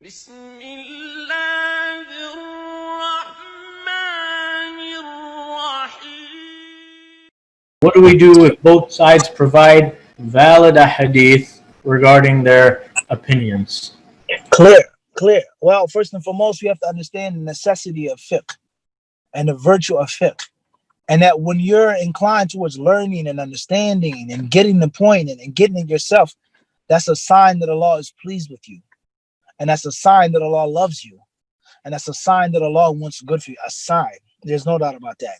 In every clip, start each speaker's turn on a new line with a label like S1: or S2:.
S1: بسم الله الرحمن الرحيم.
S2: What do we do if both sides provide valid hadith regarding their opinions?
S3: Clear. Well, first and foremost, we have to understand the necessity of fiqh and the virtue of fiqh. And that when you're inclined towards learning and understanding and getting the point and getting it yourself, that's a sign that Allah is pleased with you. And that's a sign that Allah loves you. And that's a sign that Allah wants good for you. A sign. There's no doubt about that.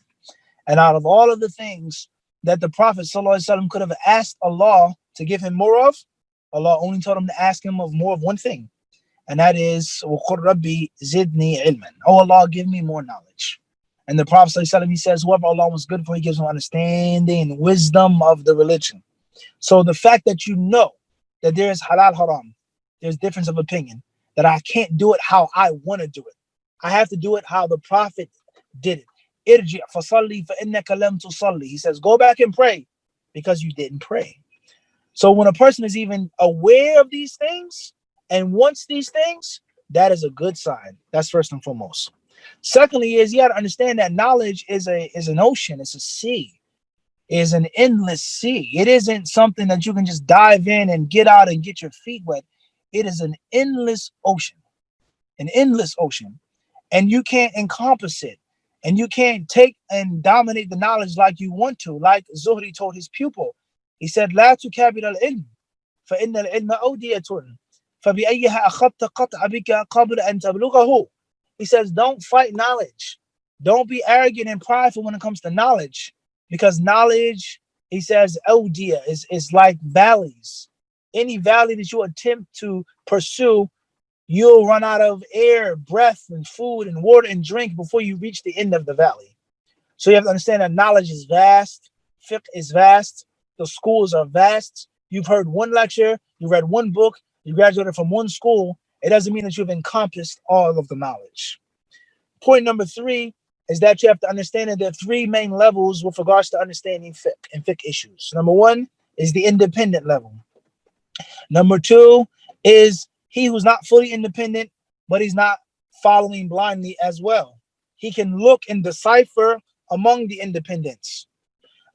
S3: And out of all of the things that the Prophet ﷺ could have asked Allah to give him more of, Allah only told him to ask him of more of one thing. And that is, وَقُلْ رَبِّ زِدْنِي عِلْمًا. Oh Allah, give me more knowledge. And the Prophet ﷺ, he says, whoever Allah wants good for, he gives him understanding, wisdom of the religion. So the fact that you know that there is halal, haram, there's difference of opinion, that I can't do it how I want to do it. I have to do it how the Prophet did it. Irji' fasalli fa innaka lam tusalli. He says, go back and pray because you didn't pray. So when a person is even aware of these things and wants these things, that is a good sign. That's first and foremost. Secondly, is you got to understand that knowledge is an ocean, it's a sea, is an endless sea. It isn't something that you can just dive in and get out and get your feet wet. It is an endless ocean, and you can't encompass it, and you can't take and dominate the knowledge like you want to. Like Zuhri told his pupil, he said, "La tukabir al-ilm, fa inna al-ilma awdiyatun, fa bi ayyiha akhadta qat'a bika qabla an tablughahu." He says, don't fight knowledge. Don't be arrogant and prideful when it comes to knowledge, because knowledge, he says, awdiya is like valleys. Any valley that you attempt to pursue, you'll run out of air, breath, and food, and water, and drink before you reach the end of the valley. So you have to understand that knowledge is vast, fiqh is vast, the schools are vast. You've heard one lecture, you read one book, you graduated from one school. It doesn't mean that you've encompassed all of the knowledge. Point number 3 is that you have to understand that there are 3 main levels with regards to understanding fiqh and fiqh issues. Number 1 is the independent level. Number 2 is he who's not fully independent, but he's not following blindly as well. He can look and decipher among the independents.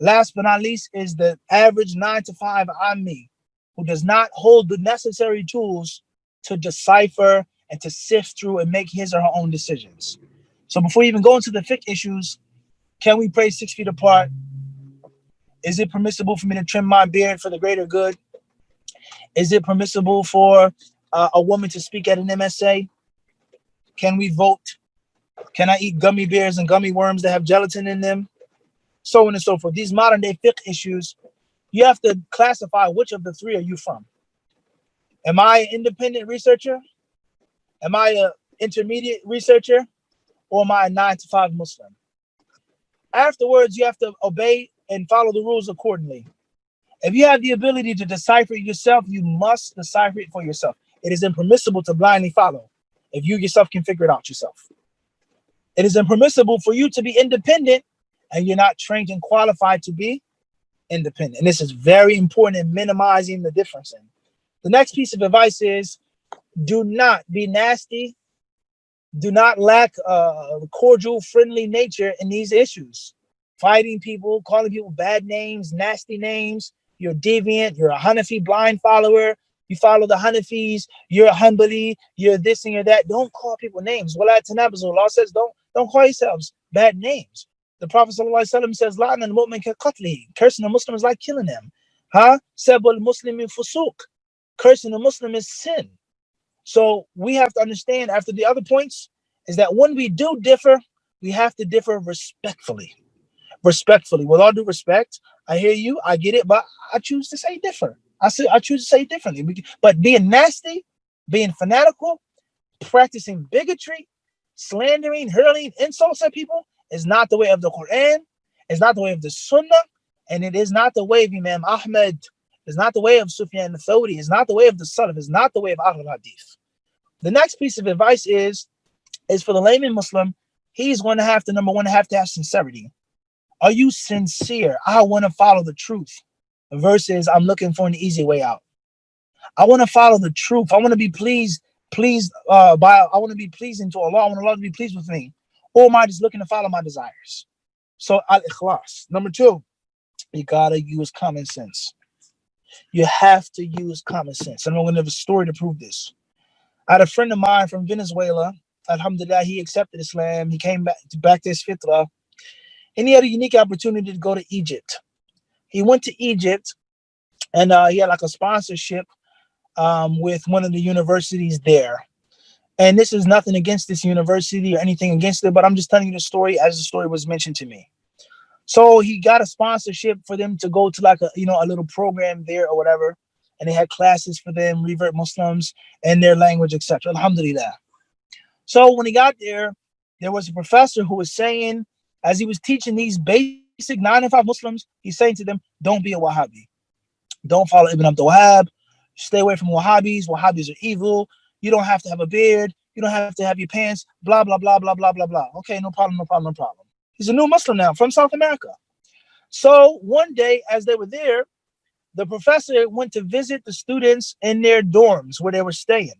S3: Last but not least is the average 9 to 5 Ammi, who does not hold the necessary tools to decipher and to sift through and make his or her own decisions. So before we even go into the fiqh issues, can we pray 6 feet apart? Is it permissible for me to trim my beard for the greater good? Is it permissible for a woman to speak at an MSA? Can we vote? Can I eat gummy bears and gummy worms that have gelatin in them? So on and so forth. These modern day fiqh issues, you have to classify which of the 3 are you from. Am I an independent researcher? Am I an intermediate researcher? Or am I a 9 to 5 Muslim? Afterwards, you have to obey and follow the rules accordingly. If you have the ability to decipher it yourself, you must decipher it for yourself. It is impermissible to blindly follow if you yourself can figure it out yourself. It is impermissible for you to be independent and you're not trained and qualified to be independent. And this is very important in minimizing the difference. The next piece of advice is, do not be nasty. Do not lack cordial, friendly nature in these issues. Fighting people, calling people bad names, nasty names. You're deviant. You're a Hanafi blind follower. You follow the Hanafis. You're a Hanbali. You're this and you're that. Don't call people names. Wala tanabazu. Allah says, don't call yourselves bad names. The Prophet ﷺ says, "La'na al-mu'min ka qatlihi." Cursing a Muslim is like killing him. Sabul muslimin fusuq. Cursing a Muslim is sin. So we have to understand, after the other points, is that when we do differ, we have to differ respectfully. Respectfully. With all due respect, I hear you, I get it, but I choose to say differ. I choose to say differently. But being nasty, being fanatical, practicing bigotry, slandering, hurling insults at people is not the way of the Quran, it's not the way of the Sunnah, and it is not the way of Imam Ahmed. It's not the way of Sufyan al-Thawri. It's not the way of the Salaf. It's not the way of Ahlul Hadith. The next piece of advice is for the layman Muslim, he's going to have to, number 1, have to have sincerity. Are you sincere? I want to follow the truth versus I'm looking for an easy way out. I want to follow the truth. I want to be pleased pleased I want to be pleasing to Allah. I want Allah to be pleased with me, or am I just looking to follow my desires? So al-ikhlas. Number two, you gotta use common sense. You have to use common sense. And I'm gonna have a story to prove this. I had a friend of mine from Venezuela. Alhamdulillah, he accepted Islam. He came back to his fitrah, and he had a unique opportunity to go to Egypt. He went to Egypt, and he had like a sponsorship with one of the universities there. And this is nothing against this university or anything against it, but I'm just telling you the story as the story was mentioned to me. So he got a sponsorship for them to go to like a little program there or whatever, and they had classes for them, revert Muslims and their language, etc. Alhamdulillah. So when he got there was a professor who was saying, as he was teaching these basic 9 and 5 Muslims, he's saying to them, don't be a Wahhabi. Don't follow Ibn Abdul Wahhab. Stay away from Wahhabis. Wahhabis are evil. You don't have to have a beard. You don't have to have your pants. Blah, blah, blah, blah, blah, blah, blah. Okay, no problem, no problem, no problem. He's a new Muslim now from South America. So one day, as they were there, the professor went to visit the students in their dorms where they were staying.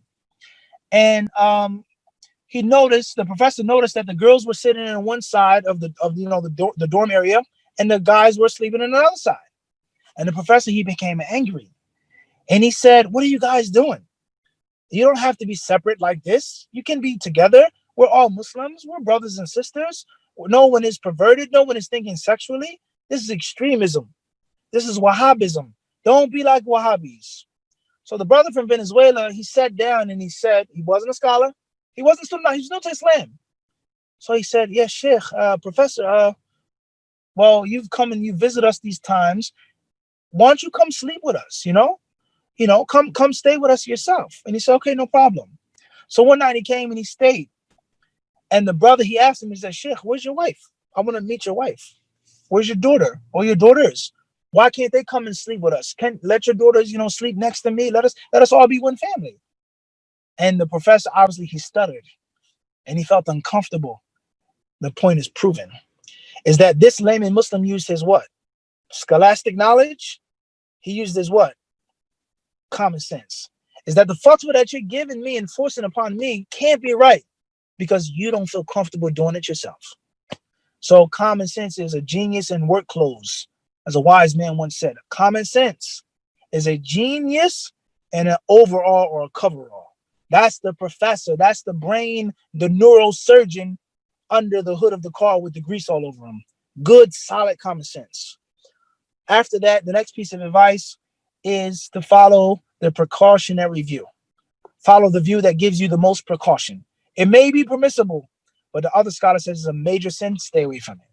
S3: And the professor noticed that the girls were sitting on one side of the dorm area, and the guys were sleeping on another side. And the professor, he became angry. And he said, what are you guys doing? You don't have to be separate like this. You can be together. We're all Muslims. We're brothers and sisters. No one is perverted. No one is thinking sexually. This is extremism. This is Wahhabism. Don't be like Wahhabis. So the brother from Venezuela, he sat down and he said, he wasn't a scholar. He wasn't still, he was new to Islam. So he said, yes, Sheikh, Professor, well, you've come and you visit us these times. Why don't you come sleep with us, come stay with us yourself. And he said, okay, no problem. So one night he came and he stayed. And the brother, he asked him, he said, Sheikh, where's your wife? I want to meet your wife. Where's your daughter or your daughters? Why can't they come and sleep with us? Let your daughters, sleep next to me. Let us all be one family. And the professor, obviously, he stuttered and he felt uncomfortable. The point is proven. Is that this layman Muslim used his what? Scholastic knowledge. He used his what? Common sense. Is that the fatwa that you're giving me and forcing upon me can't be right because you don't feel comfortable doing it yourself. So common sense is a genius in work clothes. As a wise man once said, common sense is a genius and an overall or a coverall. That's the professor. That's the brain, the neurosurgeon under the hood of the car with the grease all over him. Good, solid common sense. After that, the next piece of advice is to follow the precautionary view. Follow the view that gives you the most precaution. It may be permissible, but the other scholar says it's a major sin. Stay away from it.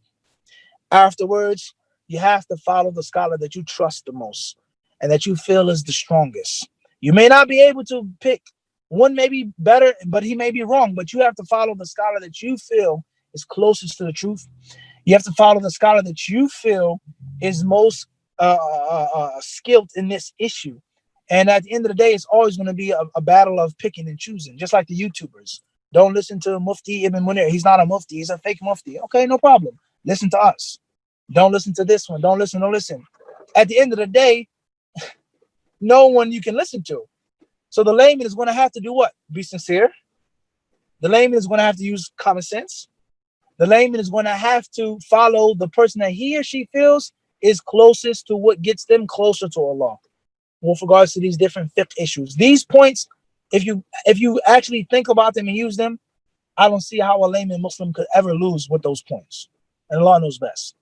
S3: Afterwards, you have to follow the scholar that you trust the most and that you feel is the strongest. You may not be able to pick one, may be better, but he may be wrong, but you have to follow the scholar that you feel is closest to the truth. You have to follow the scholar that you feel is most skilled in this issue. And at the end of the day, it's always going to be a battle of picking and choosing, just like the YouTubers. Don't listen to Mufti Ibn Muneer. He's not a Mufti. He's a fake Mufti. Okay, no problem. Listen to us. Don't listen to this one. Don't listen. At the end of the day, no one you can listen to. So the layman is going to have to do what? Be sincere. The layman is going to have to use common sense. The layman is going to have to follow the person that he or she feels is closest to what gets them closer to Allah with regards to these different fiqh issues. These points, if you actually think about them and use them, I don't see how a layman Muslim could ever lose with those points. And Allah knows best.